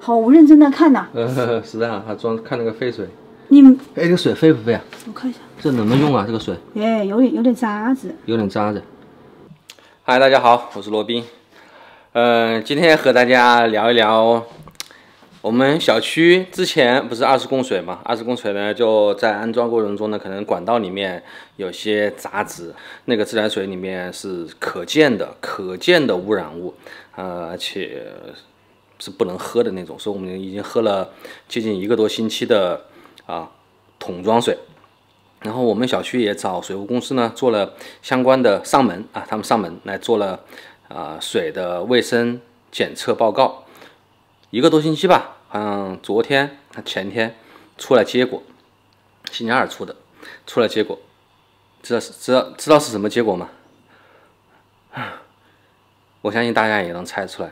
好认真的看呐。是这样，他看那个废水。你哎，这个水废不废啊？我看一下，这能不能用啊？这个水？哎，有点渣子。有点渣子。嗨，大家好，我是罗宾。今天和大家聊一聊。我们小区之前不是20供水嘛？20供水呢，就在安装过程中呢，可能管道里面有些杂质，那个自来水里面是可见的污染物，而且是不能喝的那种，所以我们已经喝了接近1个多星期的桶装水。然后我们小区也找水务公司呢做了相关的上门他们上门来做了水的卫生检测报告。1个多星期吧，好像昨天、前天出来结果，星期2出的，出来结果，知道是什么结果吗？我相信大家也能猜出来，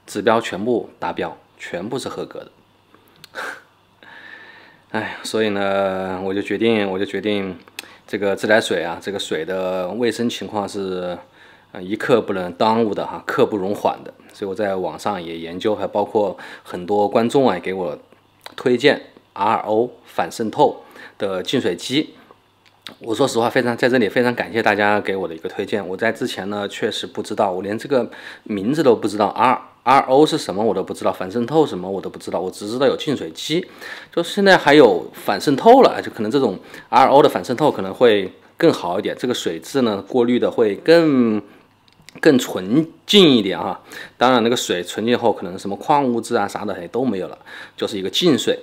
指标全部达标，全部是合格的。哎，所以呢，我就决定，这个自来水这个水的卫生情况是一刻不能耽误的刻不容缓的。所以我在网上也研究，还包括很多观众给我推荐 RO 反渗透的净水机。我说实话，在这里非常感谢大家给我的一个推荐。我在之前呢确实不知道，我连这个名字都不知道，RO 是什么我都不知道，反渗透什么我都不知道，我只知道有净水机。就现在还有反渗透了，就可能这种 RO 的反渗透可能会更好一点，这个水质呢过滤的会更纯净一点当然那个水纯净后可能什么矿物质啥的都没有了，就是一个净水。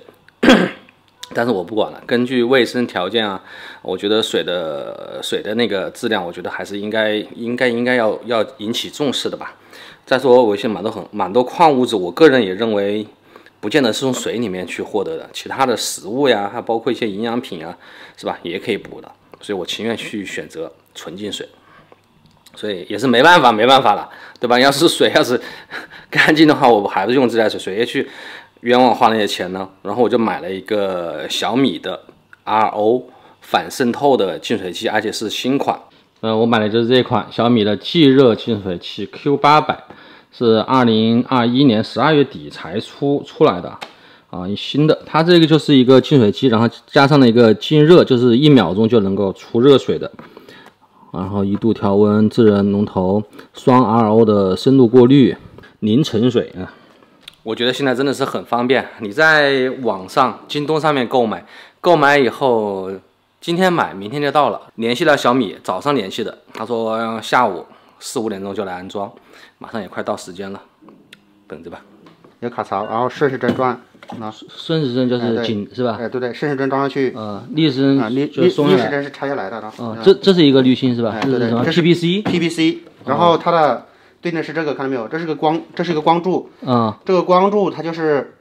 但是我不管了，根据卫生条件我觉得水的那个质量，我觉得还是应该要引起重视的吧。再说我现在蛮多矿物质，我个人也认为不见得是从水里面去获得的，其他的食物还包括一些营养品是吧，也可以补的。所以我情愿去选择纯净水。所以也是没办法了，对吧？要是水干净的话，我还是用自来水，谁也去冤枉花那些钱呢？然后我就买了一个小米的 RO 反渗透的净水器，而且是新款。我买的就是这款小米的即热净水器 Q800，是2021年12月底才出来的新的。它这个就是一个净水机，然后加上了一个静热，就是1秒钟就能够出热水的。然后1度调温、自然龙头、双 RO 的深度过滤、零沉水我觉得现在真的是很方便。你在网上京东上面购买以后，今天买明天就到了。联系了小米，早上联系的，他说下午4、5点钟就来安装，马上也快到时间了，等着吧。有卡槽，然后顺时针转顺时针就是紧是吧？对，顺时针装上去。逆时针就松下来。逆时针是拆下来的这是一个滤芯是吧？对，这是 PVC， 然后它的对应是这个，看到没有？这是一个光柱。这个光柱它就是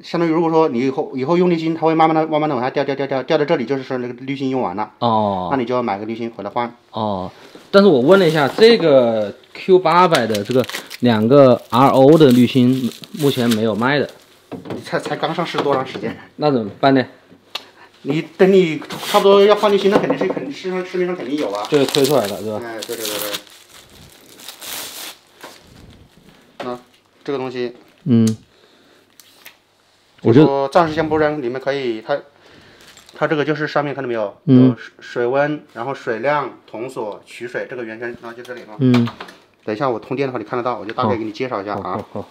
相当于，如果说你以后用滤芯，它会慢慢的往下掉到这里，就是说那个滤芯用完了。那你就要买个滤芯回来换。但是我问了一下，这个 Q800的这个2个 RO 的滤芯目前没有卖的。你才刚上市多长时间？那怎么办呢？你等你差不多要换滤芯，那肯定市面上肯定有就是推出来的是吧？对。这个东西，我说暂时先不扔，你们可以它这个就是上面看到没有？有水温，然后水量、桶锁、取水这个原针，然后就这里等一下我通电的话，你看得到，我就大概给你介绍一下好。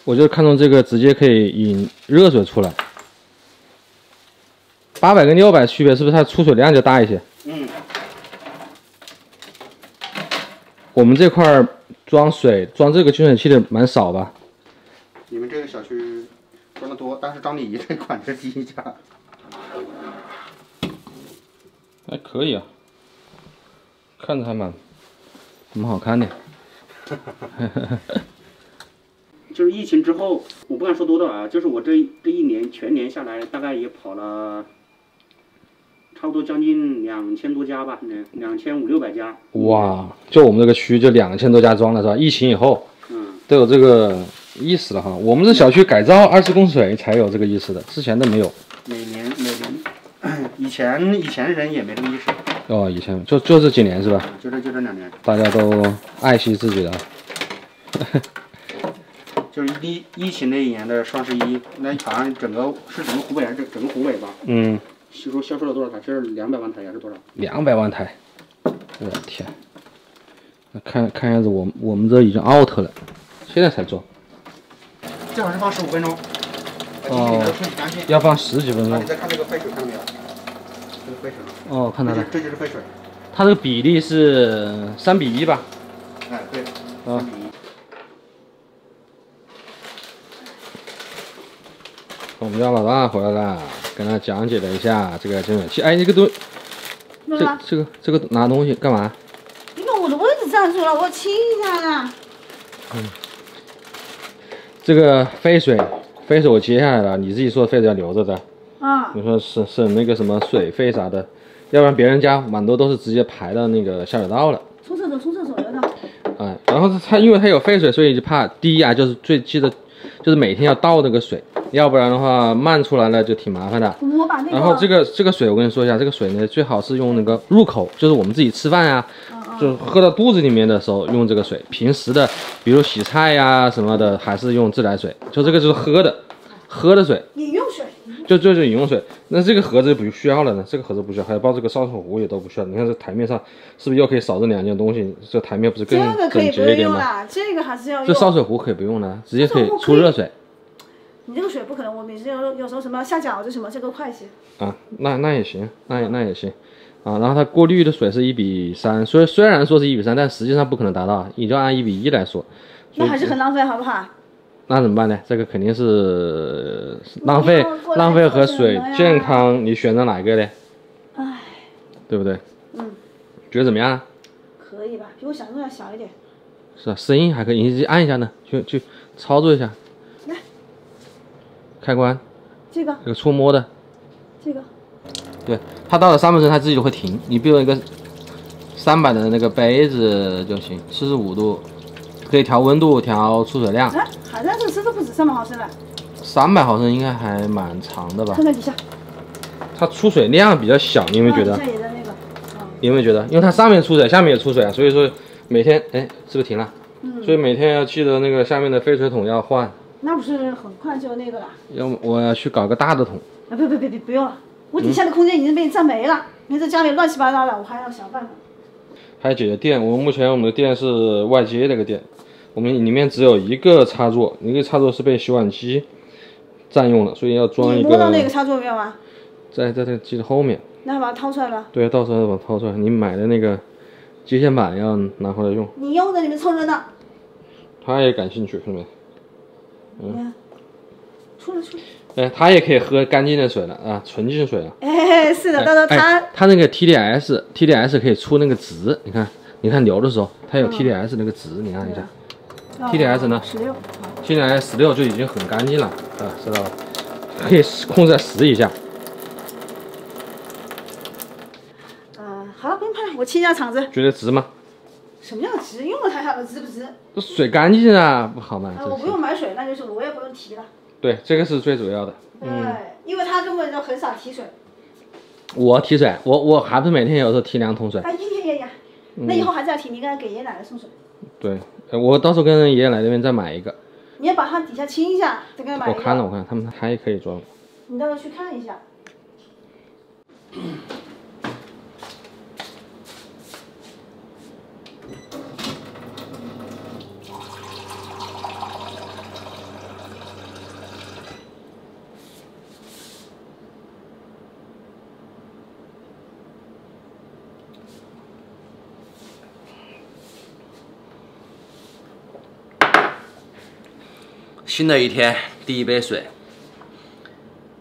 我就看中这个直接可以引热水出来。800跟600区别是不是它出水量就大一些？我们这块装这个净水器的蛮少吧？你们这个小区装的多，但是张礼仪这款是第一家。还可以看着还蛮好看的。就是疫情之后，我不敢说多的就是我这一年全年下来，大概也跑了差不多将近2000多家吧，2500、600家。哇，就我们这个区就2000多家装了是吧？疫情以后，都有这个意识了我们这小区改造20供水才有这个意识的，之前都没有。每年，以前人也没这个意识。以前就这几年是吧？就这2年，大家都爱惜自己的。就是疫情那一年的双11，那好像整个湖北还是整个湖北吧？销售了多少台？是200万台还是多少？200万台，我的天！那看样子我们这已经 out 了，现在才做。最好是放15分钟。要放10几分钟。你再看这个沸水，看到没有？这个沸水。哦，看到了。这就是沸水。它这个比例是3比1吧？哎，对。3比1。我们家老大回来了，跟他讲解了一下这个蒸水器。哎，这个东，这个拿东西干嘛？你把我的位置占住了，我清一下呀。这个沸水我接下来了，你自己说沸水要留着的。啊。你说省那个什么水费啥的，要不然别人家蛮多都是直接排到那个下水道了。冲厕所留的。哎，然后因为它有沸水，所以就怕第一啊，就是记得就是每天要倒那个水。要不然的话，漫出来了就挺麻烦的。我把那个。然后这个水，我跟你说一下，这个水呢，最好是用那个入口，就是我们自己吃饭呀，就喝到肚子里面的时候用这个水。平时的，比如洗菜呀什么的，还是用自来水。就这个就是喝的水。饮用水。就是饮用水。那这个盒子不需要了呢？这个盒子不需要，还有包这个烧水壶也都不需要。你看这台面上是不是又可以少这2件东西？这台面不是更整洁一点吗？这个还是要用。这烧水壶可以不用了，直接可以出热水。你这个水不可能，我每次有时候什么下饺子什么，这个快些。啊，那也行，那也行，啊，然后它过滤的水是1比3，虽然说是1比3，但实际上不可能达到，你就按1比1来说。那还是很浪费，好不好？那怎么办呢？这个肯定是浪费和水健康，你选择哪一个呢？唉，对不对？觉得怎么样？可以吧，比我想象中要小一点。是啊，声音还可以，你按一下呢，去操作一下。来。开关，这个触摸的，这个，对，它到了3分钟它自己就会停。你比如一个300的那个杯子就行，45度，可以调温度，调出水量。哎，还在这都不止300毫升了。300毫升应该还蛮长的吧？看看底下。它出水量比较小，你有没有觉得？底下也在那个。你有没有觉得？因为它上面出水，下面也出水啊，所以说每天，哎，是不是停了？所以每天要记得那个下面的废水桶要换。那不是很快就那个了？我要去搞个大的桶。啊不用了，我底下的空间已经被你占没了，你在家里乱七八糟的，我还要想办法。还有解决电，目前我们的电是外接那个电，我们里面只有一个插座，一个插座是被洗碗机占用了，所以要装一个。你摸到那个插座没有啊？在这个机的后面。那把它掏出来了。对，到时候把它掏出来。你买的那个接线板要拿回来用。你用的你们凑热闹。他也感兴趣，是没？出来。哎，他也可以喝干净的水了啊，纯净水了。哎，是的，到时候他那个 TDS 可以出那个值，你看流的时候，它有 TDS 那个值，你看一下。TDS 呢？16，TDS 16就已经很干净了啊，知道吧？可以控制在10以下。好了，不用拍了，我清一下场子。觉得值吗？什么叫值？用了才晓得值不值。这水干净啊，不好吗？我不用买水，那就是我也不用提了。对，这个是最主要的。因为他根本就很少提水。我提水，我还不是每天有时候提2桶水。哎呀，那以后还是要提，你应该给爷爷奶奶送水。对，我到时候跟爷爷奶奶那边再买一个。你要把它底下清一下，再给他买一个。我看了，他们还可以装。你到时候去看一下。新的一天，第一杯水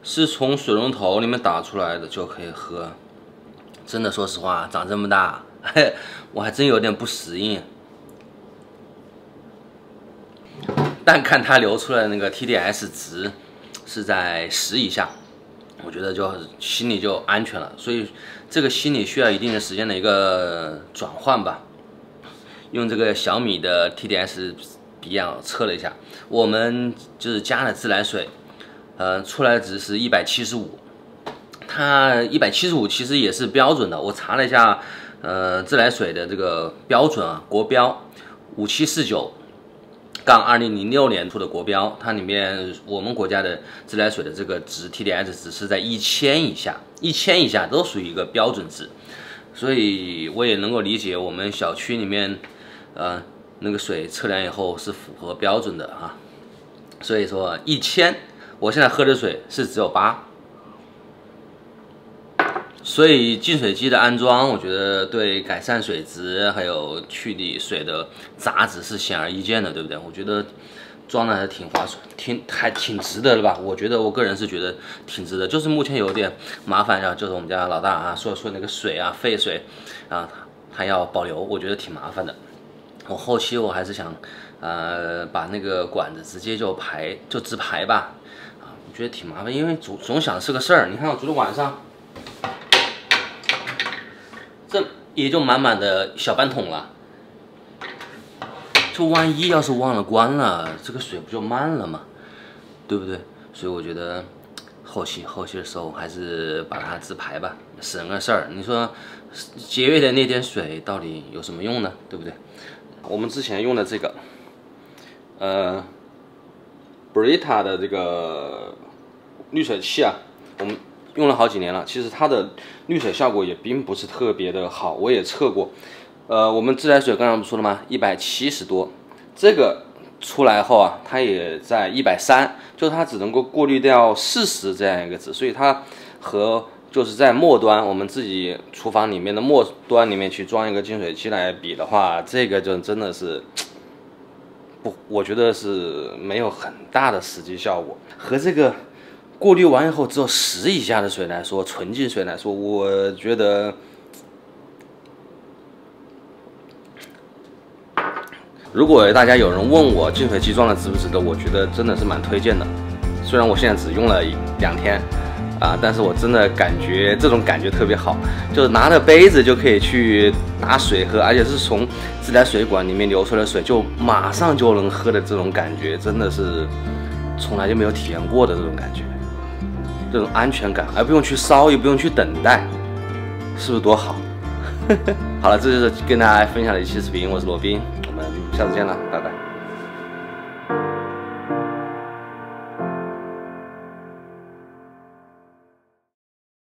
是从水龙头里面打出来的就可以喝。真的，说实话，长这么大，我还真有点不适应。但看它流出来的那个 TDS 值是在10以下，我觉得就心里就安全了。所以这个心理需要一定的时间的一个转换吧。用这个小米的 TDS 笔样测了一下，我们就是加了自来水，出来的值是175，它175其实也是标准的。我查了一下，自来水的这个标准啊，国标5749，杠2006年出的国标，它里面我们国家的自来水的这个值 TDS 值是在1000以下，1000以下都属于一个标准值，所以我也能够理解我们小区里面，那个水测量以后是符合标准的啊。所以说1000，我现在喝的水是只有8。所以净水机的安装，我觉得对改善水质还有去理水的杂质是显而易见的，对不对？我觉得装的还挺划算，挺值得的吧？我觉得我个人是觉得挺值得，就是目前有点麻烦啊，就是我们家老大啊说那个水啊废水啊，还要保留，我觉得挺麻烦的。我后期我还是想把那个管子直接就直排吧，啊，我觉得挺麻烦，因为总想是个事儿。你看我昨天晚上。这也就满满的小半桶了，就万一要是忘了关了，这个水不就慢了吗？对不对？所以我觉得后期的时候还是把它自排吧，省个事儿。你说节约的那点水到底有什么用呢？对不对？我们之前用的这个Brita 的这个滤水器啊，我们用了好几年了，其实它的滤水效果也并不是特别的好，我也测过。我们自来水刚才不说了吗？170多，这个出来后啊，它也在130，就是它只能够过滤掉40这样一个值，所以它和就是在末端我们自己厨房里面的末端里面去装一个净水器来比的话，这个就真的是不，我觉得是没有很大的实际效果，和这个。过滤完以后只有10以下的水来说，纯净水来说，我觉得，如果大家有人问我净水器装的值不值得，我觉得真的是蛮推荐的。虽然我现在只用了2天，但是我真的感觉这种感觉特别好，就是拿着杯子就可以去打水喝，而且是从自来水管里面流出来的水，就马上就能喝的这种感觉，真的是从来就没有体验过的这种感觉。这种安全感，而不用去烧，也不用去等待，是不是多好？好了，这就是跟大家分享的一期视频，我是罗宾，我们下次见了，拜拜。